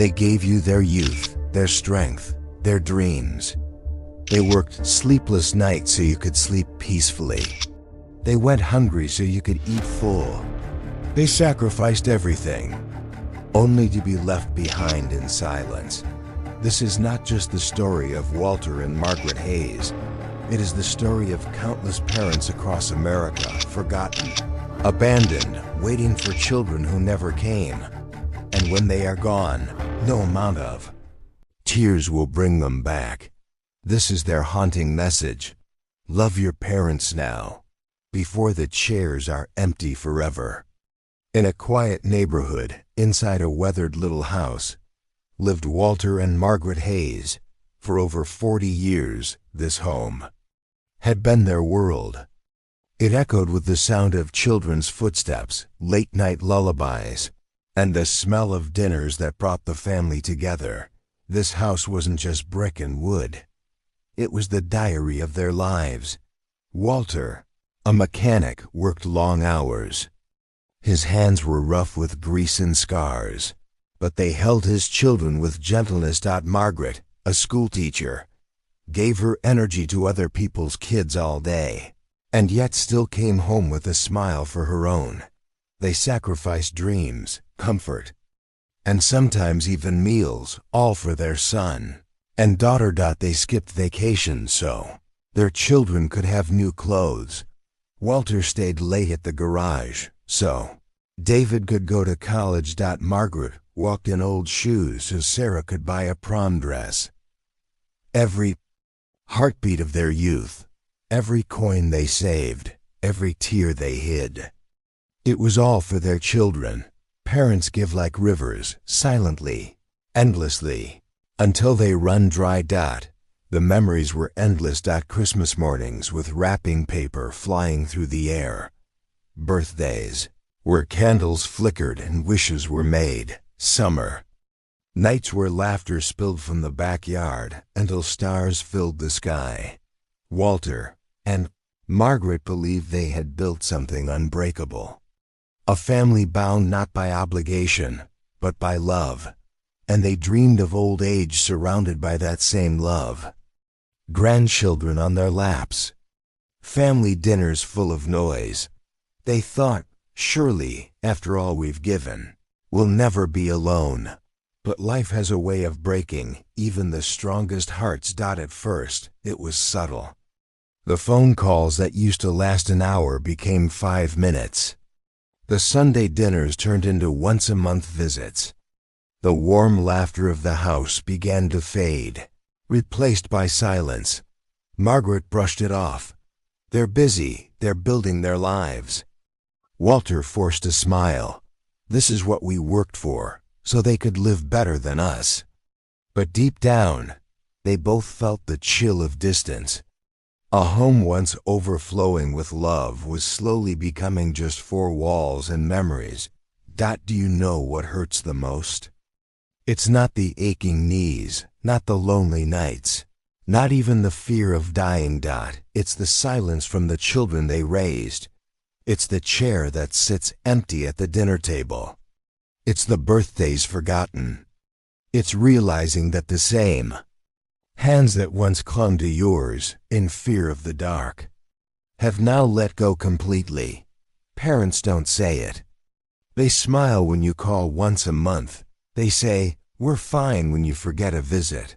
They gave you their youth, their strength, their dreams. They worked sleepless nights so you could sleep peacefully. They went hungry so you could eat full. They sacrificed everything, only to be left behind in silence. This is not just the story of Walter and Margaret Hayes. It is the story of countless parents across America, forgotten, abandoned, waiting for children who never came. And when they are gone, no amount of tears will bring them back. This is their haunting message. Love your parents now, before the chairs are empty forever. In a quiet neighborhood, inside a weathered little house, lived Walter and Margaret Hayes. For over 40 years, this home had been their world. It echoed with the sound of children's footsteps, late-night lullabies, and the smell of dinners that brought the family together. This house wasn't just brick and wood. It was the diary of their lives. Walter, a mechanic, worked long hours. His hands were rough with grease and scars, but they held his children with gentleness. Margaret, a schoolteacher, gave her energy to other people's kids all day, and yet still came home with a smile for her own. They sacrificed dreams, comfort, and sometimes even meals, all for their son and daughter. They skipped vacations so their children could have new clothes. Walter stayed late at the garage so David could go to college. Margaret walked in old shoes so Sarah could buy a prom dress. Every heartbeat of their youth, every coin they saved, every tear they hid, it was all for their children. Parents give like rivers, silently, endlessly, until they run dry. The memories were endless. Christmas mornings with wrapping paper flying through the air. Birthdays, where candles flickered and wishes were made. Summer nights where laughter spilled from the backyard until stars filled the sky. Walter and Margaret believed they had built something unbreakable. A family bound not by obligation, but by love. And they dreamed of old age surrounded by that same love. Grandchildren on their laps. Family dinners full of noise. They thought, surely, after all we've given, we'll never be alone. But life has a way of breaking even the strongest hearts. At first, it was subtle. The phone calls that used to last an hour became 5 minutes. The Sunday dinners turned into once-a-month visits. The warm laughter of the house began to fade, replaced by silence. Margaret brushed it off. They're busy, they're building their lives. Walter forced a smile. This is what we worked for, so they could live better than us. But deep down, they both felt the chill of distance. A home once overflowing with love was slowly becoming just 4 walls and memories. Do you know what hurts the most? It's not the aching knees, not the lonely nights, not even the fear of dying. It's the silence from the children they raised. It's the chair that sits empty at the dinner table. It's the birthdays forgotten. It's realizing that the same hands that once clung to yours in fear of the dark have now let go completely. Parents don't say it. They smile when you call once a month. They say, "We're fine," when you forget a visit.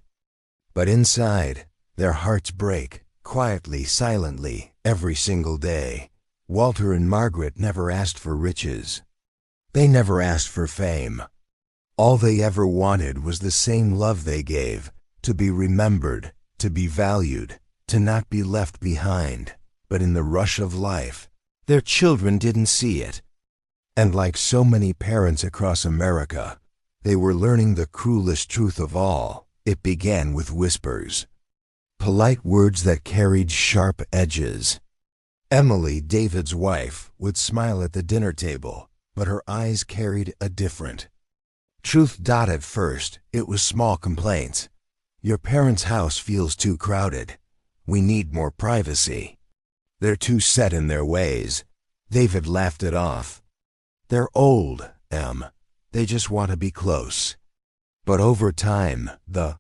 But inside, their hearts break, quietly, silently, every single day. Walter and Margaret never asked for riches. They never asked for fame. All they ever wanted was the same love they gave, to be remembered, to be valued, to not be left behind. But in the rush of life, their children didn't see it. And like so many parents across America, they were learning the cruelest truth of all. It began with whispers. Polite words that carried sharp edges. Emily, David's wife, would smile at the dinner table, but her eyes carried a different truth. At first, it was small complaints. Your parents' house feels too crowded. We need more privacy. They're too set in their ways. David laughed it off. They're old, Em. They just want to be close. But over time, the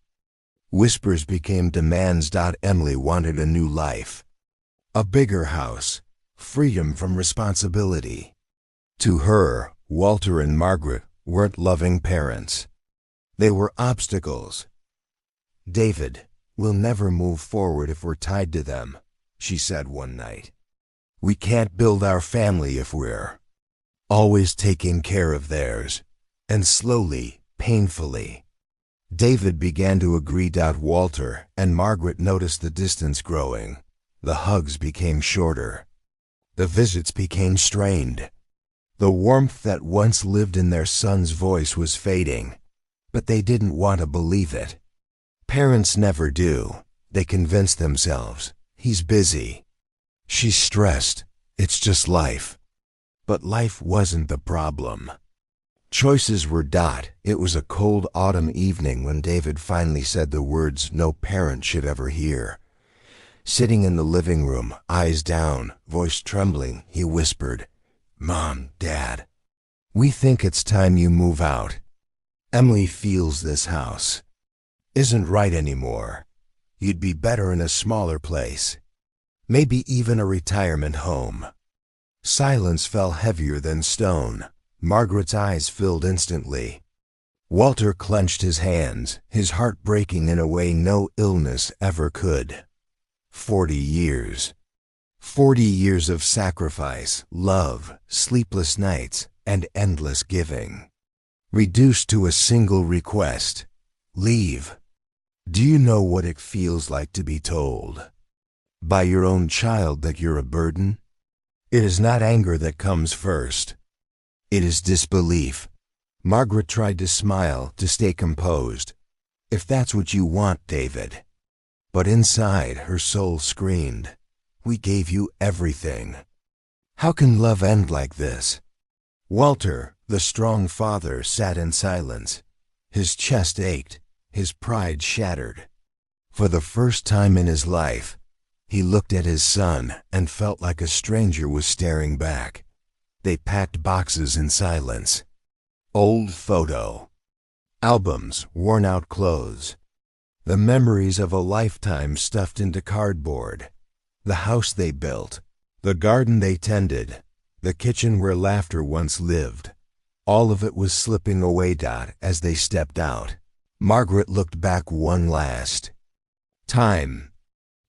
whispers became demands. Emily wanted a new life. A bigger house. Freedom from responsibility. To her, Walter and Margaret weren't loving parents. They were obstacles. "David, we'll never move forward if we're tied to them," she said one night. "We can't build our family if we're always taking care of theirs." And slowly, painfully, David began to agree. Walter and Margaret noticed the distance growing. The hugs became shorter. The visits became strained. The warmth that once lived in their son's voice was fading, but they didn't want to believe it. Parents never do. They convince themselves, "He's busy. She's stressed. It's just life." But life wasn't the problem. Choices were. It was a cold autumn evening when David finally said the words no parent should ever hear. Sitting in the living room, eyes down, voice trembling, he whispered, "Mom, Dad, we think it's time you move out. Emily feels this house isn't right anymore. You'd be better in a smaller place. Maybe even a retirement home." Silence fell heavier than stone. Margaret's eyes filled instantly. Walter clenched his hands, his heart breaking in a way no illness ever could. 40 years. 40 years of sacrifice, love, sleepless nights, and endless giving. Reduced to a single request: leave. Do you know what it feels like to be told by your own child that you're a burden? It is not anger that comes first. It is disbelief. Margaret tried to smile, to stay composed. "If that's what you want, David." But inside, her soul screamed, "We gave you everything. How can love end like this?" Walter, the strong father, sat in silence. His chest ached, his pride shattered. For the first time in his life, he looked at his son and felt like a stranger was staring back. They packed boxes in silence. Old photo albums, worn-out clothes, the memories of a lifetime stuffed into cardboard. The house they built, the garden they tended, the kitchen where laughter once lived. All of it was slipping away. As they stepped out, Margaret looked back one last time.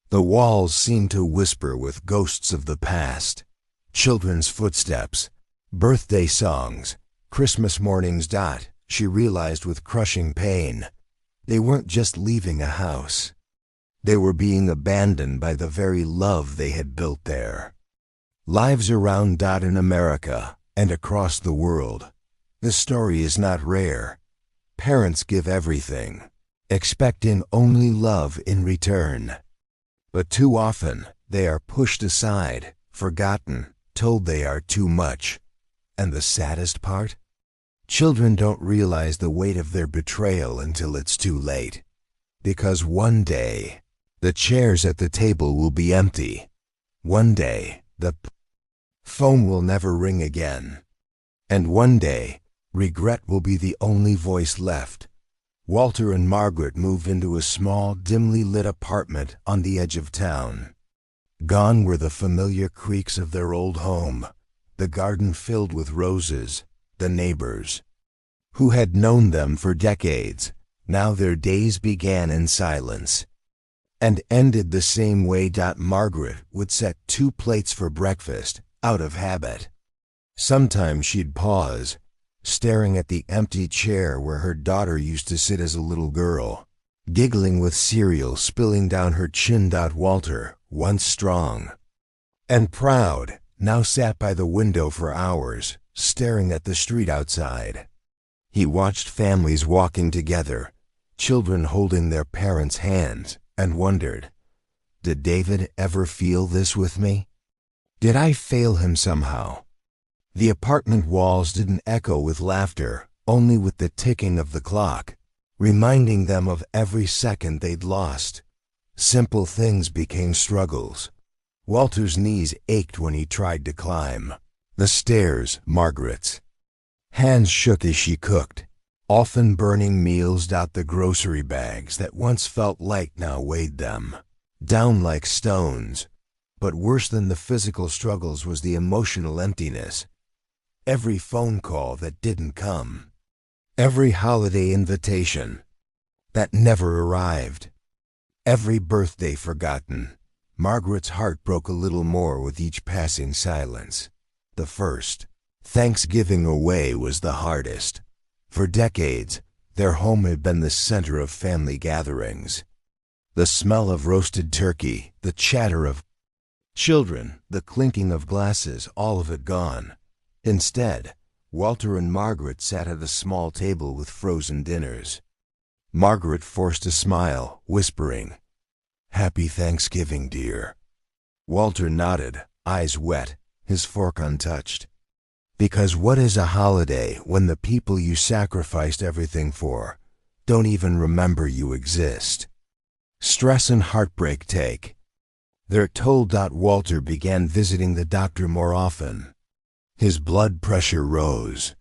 The walls seemed to whisper with ghosts of the past. Children's footsteps, birthday songs, Christmas mornings. She realized with crushing pain, they weren't just leaving a house. They were being abandoned by the very love they had built there. Lives around. In America and across the world, the story is not rare. Parents give everything, expecting only love in return. But too often, they are pushed aside, forgotten, told they are too much. And the saddest part? Children don't realize the weight of their betrayal until it's too late. Because one day, the chairs at the table will be empty. One day, the phone will never ring again. And one day, regret will be the only voice left. Walter and Margaret moved into a small, dimly lit apartment on the edge of town. Gone were the familiar creaks of their old home, the garden filled with roses, the neighbors who had known them for decades. Now their days began in silence and ended the same way. Margaret would set 2 plates for breakfast, out of habit. Sometimes she'd pause, staring at the empty chair where her daughter used to sit as a little girl, giggling with cereal spilling down her chin. Walter, once strong and proud, now sat by the window for hours, staring at the street outside. He watched families walking together, children holding their parents' hands, and wondered, did David ever feel this with me? Did I fail him somehow? The apartment walls didn't echo with laughter, only with the ticking of the clock, reminding them of every second they'd lost. Simple things became struggles. Walter's knees ached when he tried to climb the stairs. Margaret's hands shook as she cooked. often burning meals out the grocery bags that once felt light now weighed them down like stones. But worse than the physical struggles was the emotional emptiness. Every phone call that didn't come, every holiday invitation that never arrived, every birthday forgotten. Margaret's heart broke a little more with each passing silence. The first Thanksgiving away was the hardest. For decades, their home had been the center of family gatherings. The smell of roasted turkey, the chatter of children, the clinking of glasses, all of it gone. Instead, Walter and Margaret sat at a small table with frozen dinners. Margaret forced a smile, whispering, "Happy Thanksgiving, dear." Walter nodded, eyes wet, his fork untouched. Because what is a holiday when the people you sacrificed everything for don't even remember you exist? Stress and heartbreak take their toll. Walter began visiting the doctor more often. His blood pressure rose.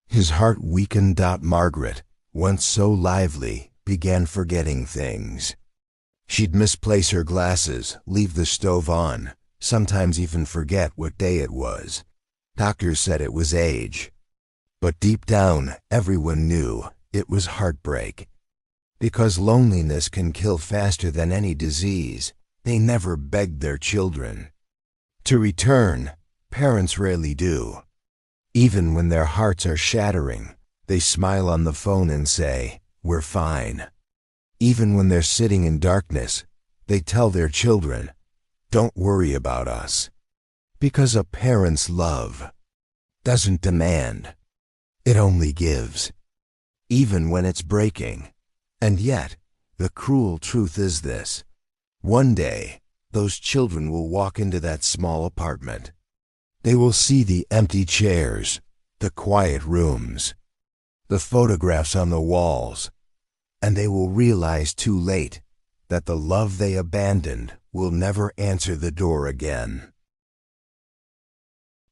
His heart weakened. Margaret, once so lively, began forgetting things. She'd misplace her glasses, leave the stove on, sometimes even forget what day it was. Doctors said it was age. But deep down, everyone knew it was heartbreak. Because loneliness can kill faster than any disease, they never begged their children to return. Parents rarely do. Even when their hearts are shattering, they smile on the phone and say, "We're fine." Even when they're sitting in darkness, they tell their children, "Don't worry about us." Because a parent's love doesn't demand, it only gives, even when it's breaking. And yet, the cruel truth is this: one day, those children will walk into that small apartment. They will see the empty chairs, the quiet rooms, the photographs on the walls, and they will realize too late that the love they abandoned will never answer the door again.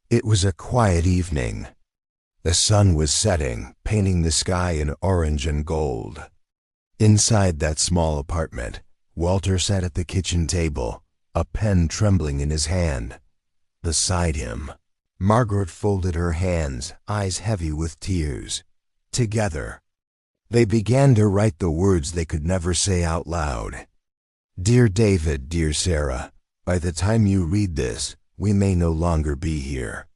It was a quiet evening. The sun was setting, painting the sky in orange and gold. Inside that small apartment, Walter sat at the kitchen table, a pen trembling in his hand. Beside him, Margaret folded her hands, eyes heavy with tears. Together, they began to write the words they could never say out loud. "Dear David, dear Sarah, by the time you read this, we may no longer be here.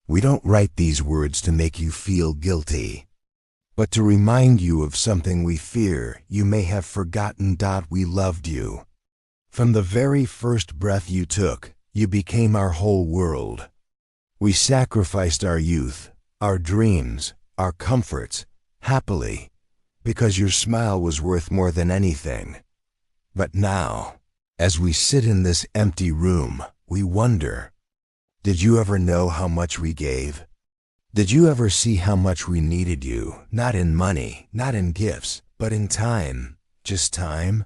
We don't write these words to make you feel guilty, but to remind you of something we fear you may have forgotten. We loved you. From the very first breath you took, you became our whole world. We sacrificed our youth, our dreams, our comforts, happily, because your smile was worth more than anything. But now, as we sit in this empty room, we wonder, did you ever know how much we gave? Did you ever see how much we needed you, not in money, not in gifts, but in time, just time?"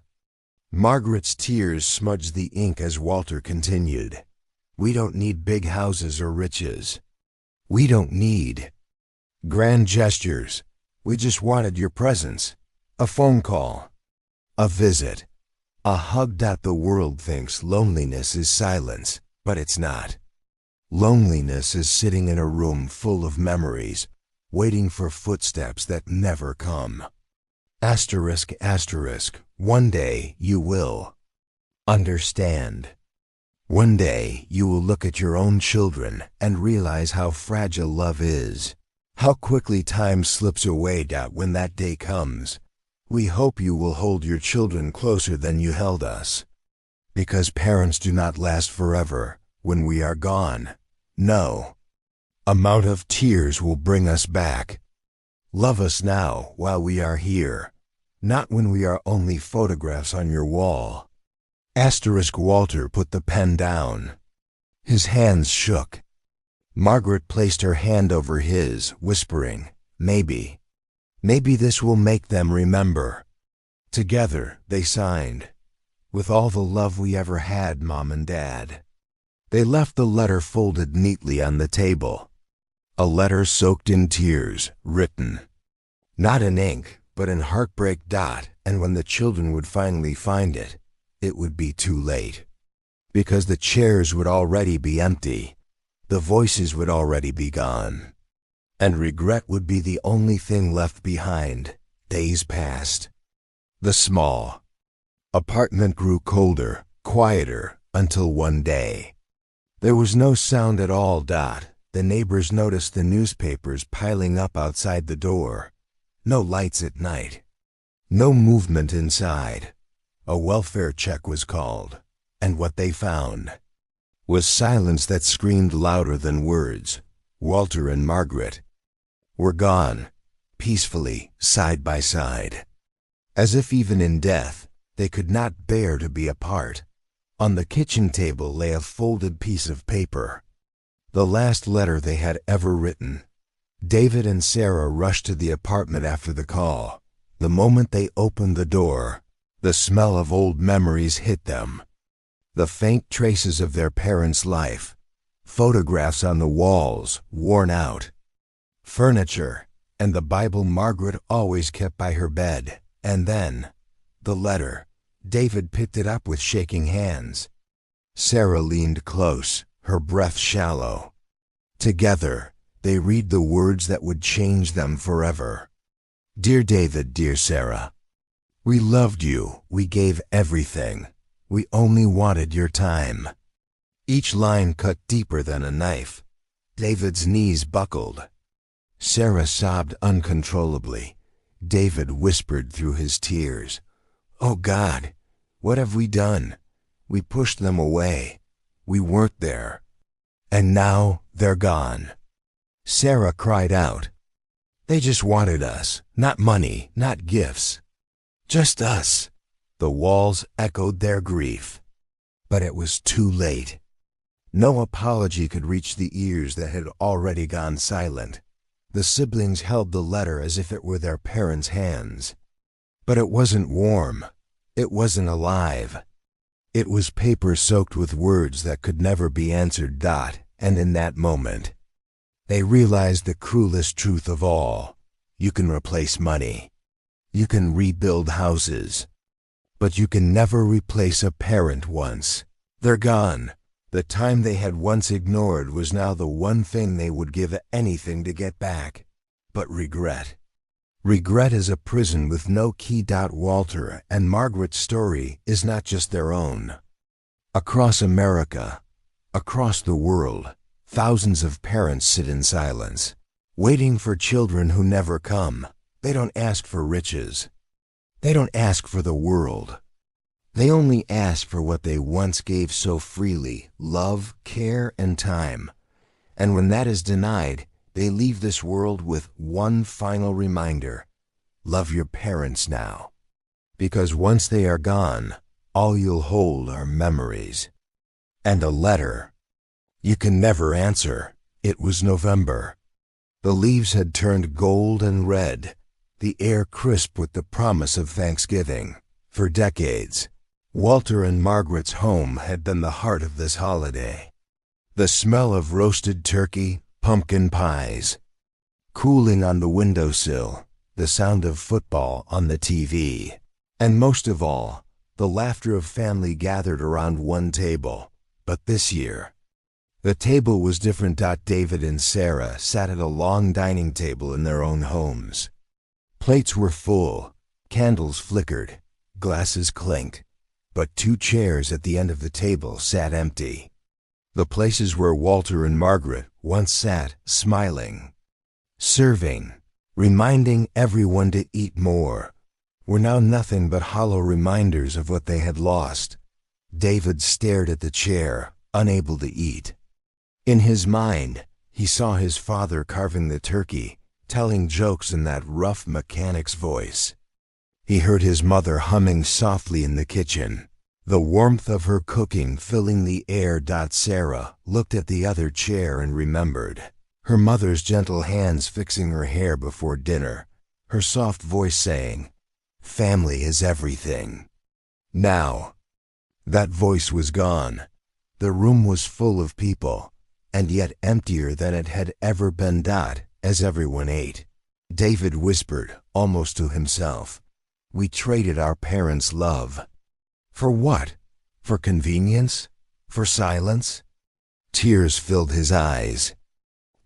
Margaret's tears smudged the ink as Walter continued. "We don't need big houses or riches. We don't need grand gestures. We just wanted your presence, a phone call, a visit, a hug. The world thinks loneliness is silence, but it's not. Loneliness is sitting in a room full of memories, waiting for footsteps that never come. Asterisk, asterisk, one day you will understand. One day you will look at your own children and realize how fragile love is, how quickly time slips away. When that day comes, we hope you will hold your children closer than you held us. Because parents do not last forever. When we are gone, no amount of tears will bring us back. Love us now while we are here, not when we are only photographs on your wall." Asterisk. Walter put the pen down. His hands shook. Margaret placed her hand over his, whispering, "Maybe this will make them remember." Together they signed, "With all the love we ever had, Mom and Dad." They left the letter folded neatly on the table. A letter soaked in tears, written Not in ink, but in heartbreak. And when the children would finally find it, it would be too late. Because the chairs would already be empty, the voices would already be gone, and regret would be the only thing left behind. Days passed. The small apartment grew colder, quieter, until one day, there was no sound at all. The neighbors noticed the newspapers piling up outside the door. No lights at night. No movement inside. A welfare check was called, and what they found was silence that screamed louder than words. Walter and Margaret were gone, peacefully, side by side. As if even in death, they could not bear to be apart. On the kitchen table lay a folded piece of paper, the last letter they had ever written. David and Sarah rushed to the apartment after the call. The moment they opened the door, the smell of old memories hit them. The faint traces of their parents' life, photographs on the walls, worn out, furniture, and the Bible Margaret always kept by her bed. And then, the letter. David picked it up with shaking hands. Sarah leaned close, her breath shallow. Together, they read the words that would change them forever. Dear David, dear Sarah, we loved you, we gave everything. We only wanted your time. Each line cut deeper than a knife. David's knees buckled. Sarah sobbed uncontrollably. David whispered through his tears, "Oh God, what have we done? We pushed them away. We weren't there. And now they're gone." Sarah cried out, "They just wanted us, not money, not gifts. Just us." The walls echoed their grief. But it was too late. No apology could reach the ears that had already gone silent. The siblings held the letter as if it were their parents' hands. But it wasn't warm. It wasn't alive. It was paper soaked with words that could never be answered. And in that moment, they realized the cruelest truth of all. You can replace money. You can rebuild houses. But you can never replace a parent once. They're gone. The time they had once ignored was now the one thing they would give anything to get back. But regret. Regret is a prison with no key. Walter and Margaret's story is not just their own. Across America, across the world, thousands of parents sit in silence, waiting for children who never come. They don't ask for riches. They don't ask for the world. They only ask for what they once gave so freely: love, care, and time. And when that is denied, they leave this world with one final reminder: love your parents now. Because once they are gone, all you'll hold are memories. And a letter you can never answer. It was November. The leaves had turned gold and red, the air crisp with the promise of Thanksgiving. For decades, Walter and Margaret's home had been the heart of this holiday. The smell of roasted turkey, pumpkin pies, cooling on the windowsill, the sound of football on the TV, and most of all, the laughter of family gathered around one table. But this year, the table was different. David and Sarah sat at a long dining table in their own homes. Plates were full, candles flickered, glasses clinked, but two chairs at the end of the table sat empty. The places where Walter and Margaret once sat, smiling, serving, reminding everyone to eat more, were now nothing but hollow reminders of what they had lost. David stared at the chair, unable to eat. In his mind, he saw his father carving the turkey, telling jokes in that rough mechanic's voice. He heard his mother humming softly in the kitchen, the warmth of her cooking filling the air. Sarah looked at the other chair and remembered her mother's gentle hands fixing her hair before dinner, her soft voice saying, "Family is everything." Now, that voice was gone. The room was full of people, and yet emptier than it had ever been. As everyone ate, David whispered, almost to himself. We traded our parents' love. For what? For convenience? For silence? Tears filled his eyes.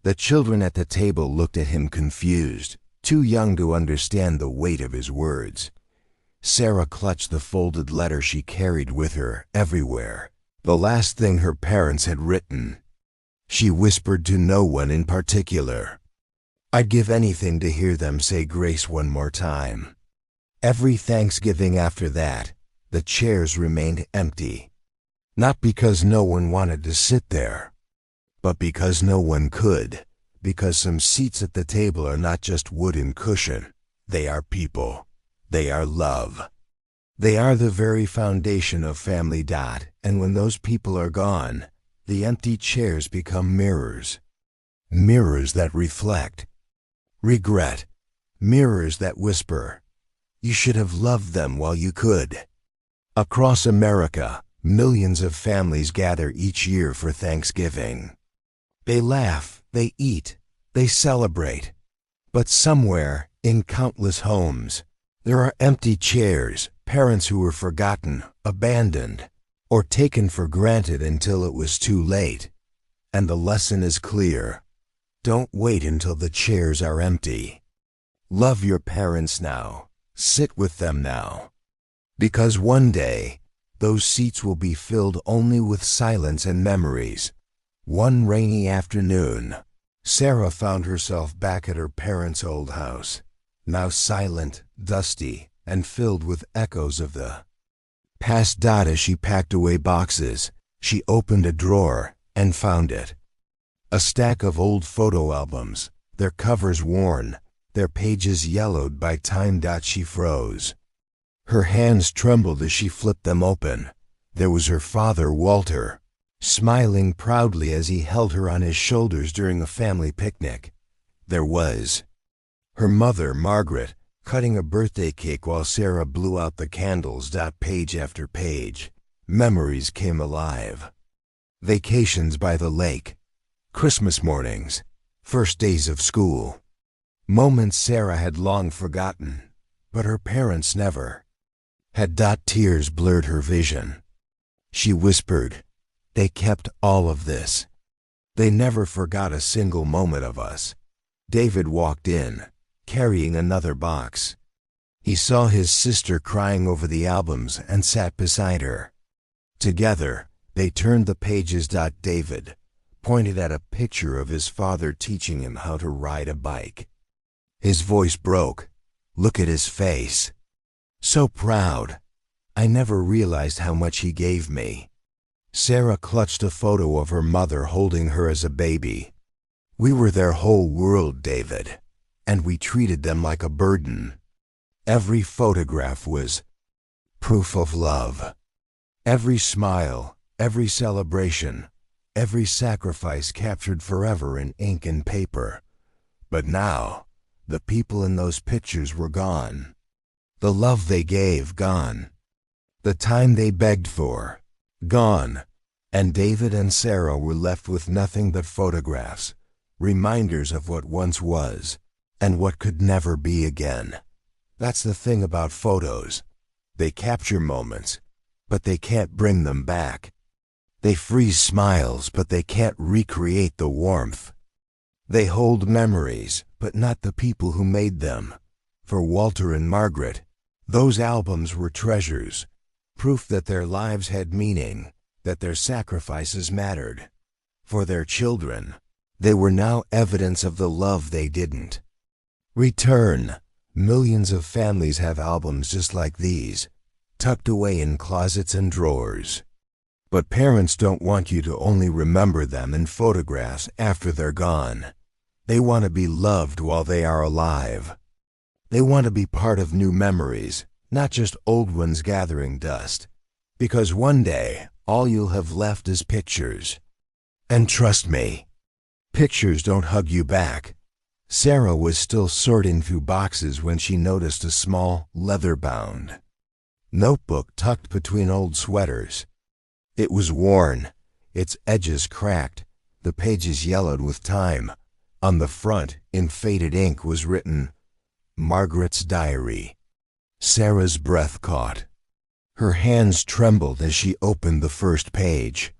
The children at the table looked at him confused, too young to understand the weight of his words. Sarah clutched the folded letter she carried with her everywhere, the last thing her parents had written. She whispered to no one in particular. I'd give anything to hear them say grace one more time. Every Thanksgiving after that, the chairs remained empty. Not because no one wanted to sit there, but because no one could. Because some seats at the table are not just wood and cushion. They are people. They are love. They are the very foundation of family. And when those people are gone, the empty chairs become mirrors. Mirrors that reflect regret. Mirrors that whisper, you should have loved them while you could. Across America, millions of families gather each year for Thanksgiving. They laugh, they eat, they celebrate. But somewhere, in countless homes, there are empty chairs, parents who were forgotten, abandoned, or taken for granted until it was too late. And the lesson is clear. Don't wait until the chairs are empty. Love your parents now. Sit with them now. Because one day, those seats will be filled only with silence and memories. One rainy afternoon, Sarah found herself back at her parents' old house, now silent, dusty, and filled with echoes of the past. As she packed away boxes, she opened a drawer and found it. A stack of old photo albums, their covers worn, their pages yellowed by time. She froze. Her hands trembled as she flipped them open. There was her father, Walter, smiling proudly as he held her on his shoulders during a family picnic. There was her mother, Margaret, cutting a birthday cake while Sarah blew out the candles. Page after page, memories came alive. Vacations by the lake, Christmas mornings, first days of school. Moments Sarah had long forgotten, but her parents never had. Tears blurred her vision. She whispered, they kept all of this. They never forgot a single moment of us. David walked in, carrying another box. He saw his sister crying over the albums and sat beside her. Together, they turned the pages. David pointed at a picture of his father teaching him how to ride a bike. His voice broke. Look at his face. So proud. I never realized how much he gave me. Sarah clutched a photo of her mother holding her as a baby. We were their whole world, David, and we treated them like a burden. Every photograph was proof of love. Every smile, every celebration, every sacrifice captured forever in ink and paper. But now, the people in those pictures were gone. The love they gave, gone. The time they begged for, gone. And David and Sarah were left with nothing but photographs, reminders of what once was, and what could never be again. That's the thing about photos. They capture moments, but they can't bring them back. They freeze smiles, but they can't recreate the warmth. They hold memories, but not the people who made them. For Walter and Margaret, those albums were treasures, proof that their lives had meaning, that their sacrifices mattered. For their children, they were now evidence of the love they didn't return. Millions of families have albums just like these, tucked away in closets and drawers. But parents don't want you to only remember them in photographs after they're gone. They want to be loved while they are alive. They want to be part of new memories, not just old ones gathering dust. Because one day, all you'll have left is pictures. And trust me, pictures don't hug you back. Sarah was still sorting through boxes when she noticed a small, leather-bound notebook tucked between old sweaters. It was worn, its edges cracked, the pages yellowed with time. On the front, in faded ink, was written, Margaret's diary. Sarah's breath caught. Her hands trembled as she opened the first page.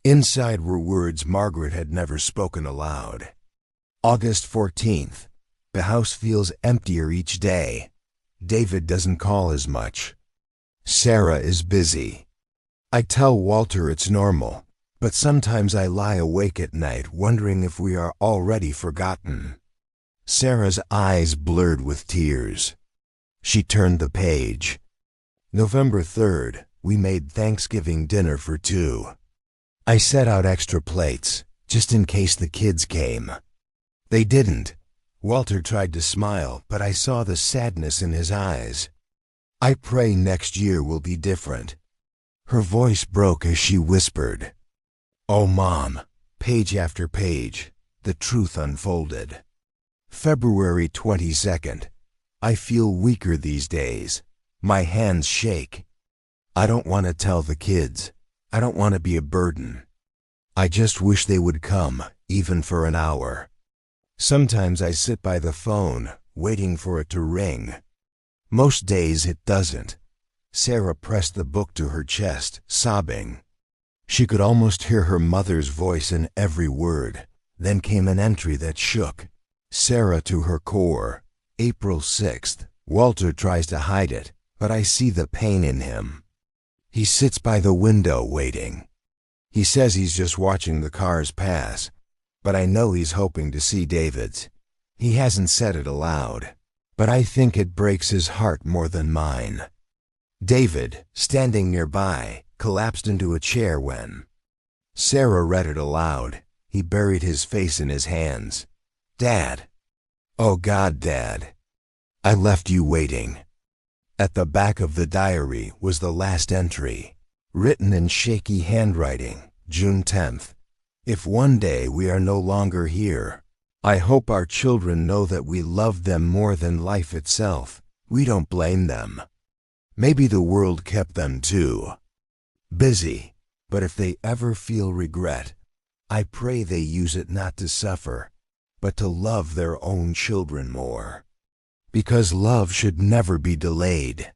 Inside were words Margaret had never spoken aloud. August 14th. The house feels emptier each day. David doesn't call as much. Sarah is busy. I tell Walter it's normal, but sometimes I lie awake at night wondering if we are already forgotten. Sarah's eyes blurred with tears. She turned the page. November 3rd, we made Thanksgiving dinner for 2. I set out extra plates, just in case the kids came. They didn't. Walter tried to smile, but I saw the sadness in his eyes. I pray next year will be different. Her voice broke as she whispered. Oh, Mom, page after page, the truth unfolded. February 22nd. I feel weaker these days. My hands shake. I don't want to tell the kids. I don't want to be a burden. I just wish they would come, even for an hour. Sometimes I sit by the phone, waiting for it to ring. Most days it doesn't. Sarah pressed the book to her chest, sobbing. She could almost hear her mother's voice in every word. Then came an entry that shook Sarah to her core. April 6th. Walter tries to hide it, but I see the pain in him. He sits by the window waiting. He says he's just watching the cars pass, but I know he's hoping to see David's. He hasn't said it aloud, but I think it breaks his heart more than mine. David, standing nearby, collapsed into a chair when Sarah read it aloud. He buried his face in his hands. Dad. Oh God, Dad. I left you waiting. At the back of the diary was the last entry, written in shaky handwriting, June 10th. If one day we are no longer here, I hope our children know that we love them more than life itself. We don't blame them. Maybe the world kept them too busy, but if they ever feel regret, I pray they use it not to suffer, but to love their own children more. Because love should never be delayed.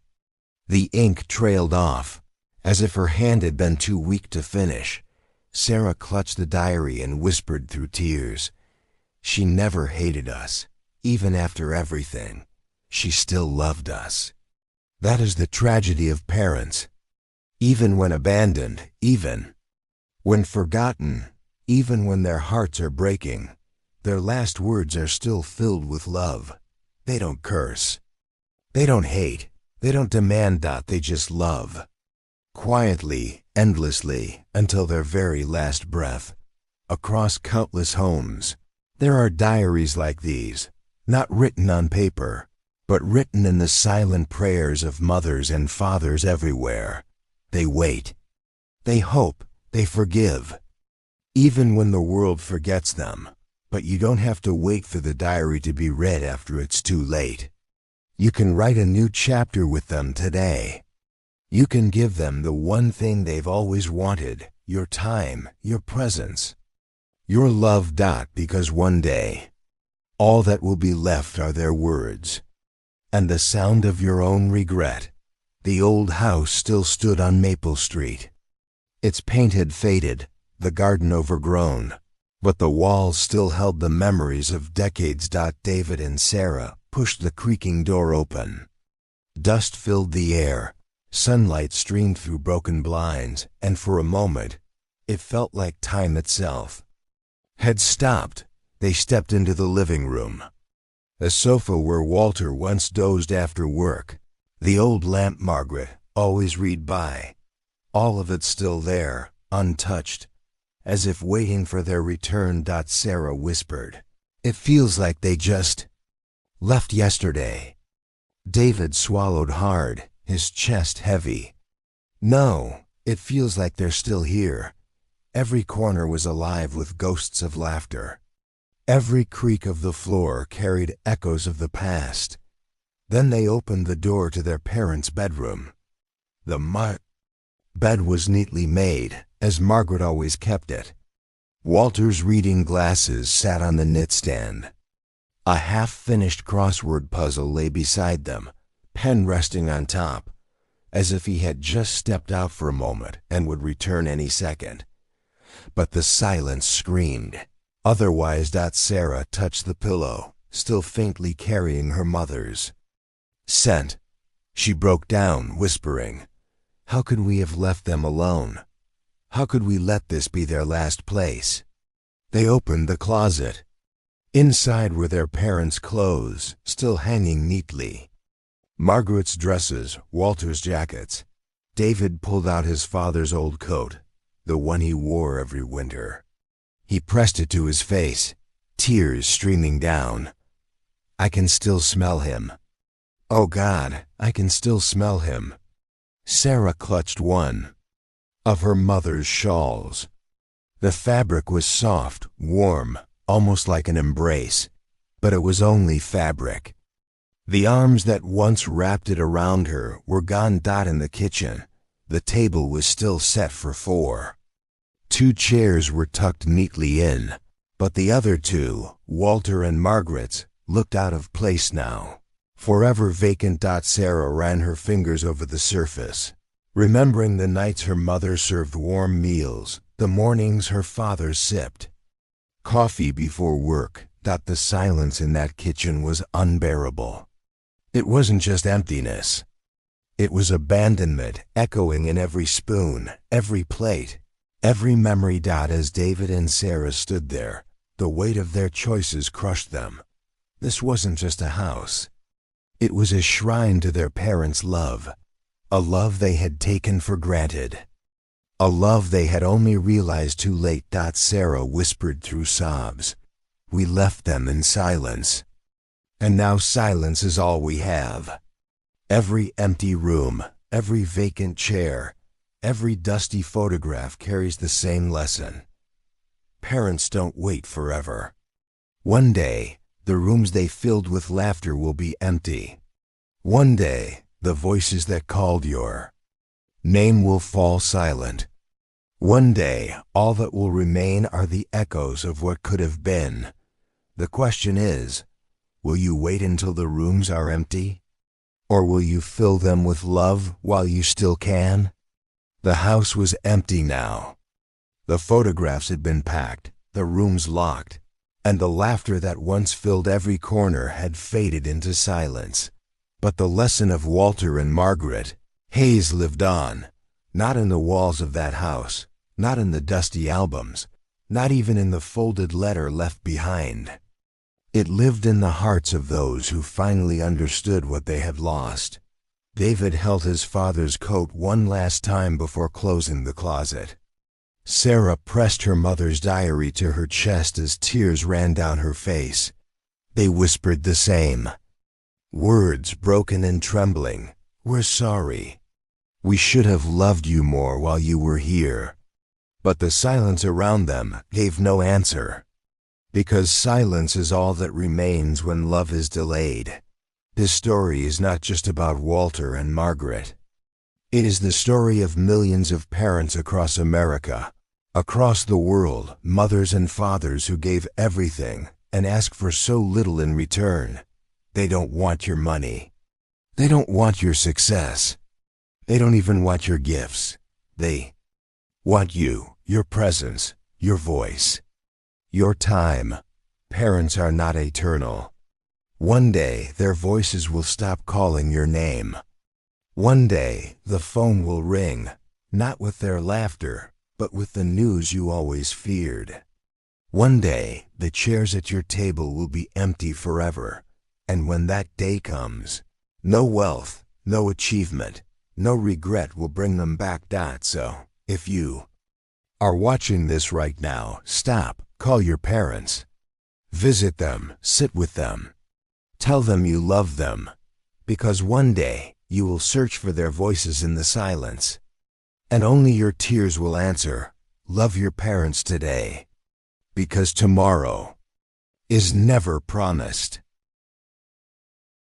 The ink trailed off, as if her hand had been too weak to finish. Sarah clutched the diary and whispered through tears. She never hated us. Even after everything, she still loved us. That is the tragedy of parents. Even when abandoned, even when forgotten, even when their hearts are breaking, their last words are still filled with love. They don't curse. They don't hate. They don't demand that. They just love. Quietly, endlessly, until their very last breath. Across countless homes, there are diaries like these, not written on paper, but written in the silent prayers of mothers and fathers everywhere. They wait. They hope. They forgive. Even when the world forgets them. But you don't have to wait for the diary to be read after it's too late. You can write a new chapter with them today. You can give them the one thing they've always wanted, your time, your presence, your love. Because one day, all that will be left are their words, and the sound of your own regret. The old house still stood on Maple Street. Its paint had faded, the garden overgrown, but the walls still held the memories of decades. David and Sarah pushed the creaking door open. Dust filled the air, sunlight streamed through broken blinds, and for a moment, it felt like time itself had stopped. They stepped into the living room. A sofa where Walter once dozed after work. The old lamp Margaret always read by. All of it still there, untouched, as if waiting for their return. Sarah whispered, "It feels like they just left yesterday." David swallowed hard, his chest heavy. "No, it feels like they're still here." Every corner was alive with ghosts of laughter. Every creak of the floor carried echoes of the past. Then they opened the door to their parents' bedroom. The bed was neatly made, as Margaret always kept it. Walter's reading glasses sat on the knitstand. A half-finished crossword puzzle lay beside them, pen resting on top, as if he had just stepped out for a moment and would return any second. But the silence screamed. Otherwise, Sarah touched the pillow, still faintly carrying her mother's scent. She broke down, whispering, "How could we have left them alone? How could we let this be their last place?" They opened the closet. Inside were their parents' clothes, still hanging neatly. Margaret's dresses, Walter's jackets. David pulled out his father's old coat, the one he wore every winter. He pressed it to his face, tears streaming down. "I can still smell him. Oh God, I can still smell him." Sarah clutched one of her mother's shawls. The fabric was soft, warm, almost like an embrace, but it was only fabric. The arms that once wrapped it around her were gone. In the kitchen, the table was still set for 4. 2 chairs were tucked neatly in, but the other 2, Walter and Margaret's, looked out of place now. Forever vacant. Sarah ran her fingers over the surface, remembering the nights her mother served warm meals, the mornings her father sipped coffee before work. The silence in that kitchen was unbearable. It wasn't just emptiness. It was abandonment, echoing in every spoon, every plate, every memory. As David and Sarah stood there, the weight of their choices crushed them. This wasn't just a house. It was a shrine to their parents' love, a love they had taken for granted, a love they had only realized too late. Sarah whispered through sobs, "We left them in silence. And now silence is all we have." Every empty room, every vacant chair, every dusty photograph carries the same lesson. Parents don't wait forever. One day, the rooms they filled with laughter will be empty. One day, the voices that called your name will fall silent. One day, all that will remain are the echoes of what could have been. The question is, will you wait until the rooms are empty? Or will you fill them with love while you still can? The house was empty now. The photographs had been packed, the rooms locked, and the laughter that once filled every corner had faded into silence. But the lesson of Walter and Margaret Hayes lived on, not in the walls of that house, not in the dusty albums, not even in the folded letter left behind. It lived in the hearts of those who finally understood what they had lost. David held his father's coat one last time before closing the closet. Sarah pressed her mother's diary to her chest as tears ran down her face. They whispered the same words, broken and trembling. "We're sorry. We should have loved you more while you were here." But the silence around them gave no answer. Because silence is all that remains when love is delayed. This story is not just about Walter and Margaret. It is the story of millions of parents across America, across the world, mothers and fathers who gave everything and asked for so little in return. They don't want your money. They don't want your success. They don't even want your gifts. They want you, your presence, your voice. Your time. Parents are not eternal. One day, their voices will stop calling your name. One day, the phone will ring, not with their laughter, but with the news you always feared. One day, the chairs at your table will be empty forever, and when that day comes, no wealth, no achievement, no regret will bring them back. So, if you are watching this right now, stop. Call your parents. Visit them, sit with them. Tell them you love them, because one day you will search for their voices in the silence. And only your tears will answer, love your parents today, because tomorrow is never promised.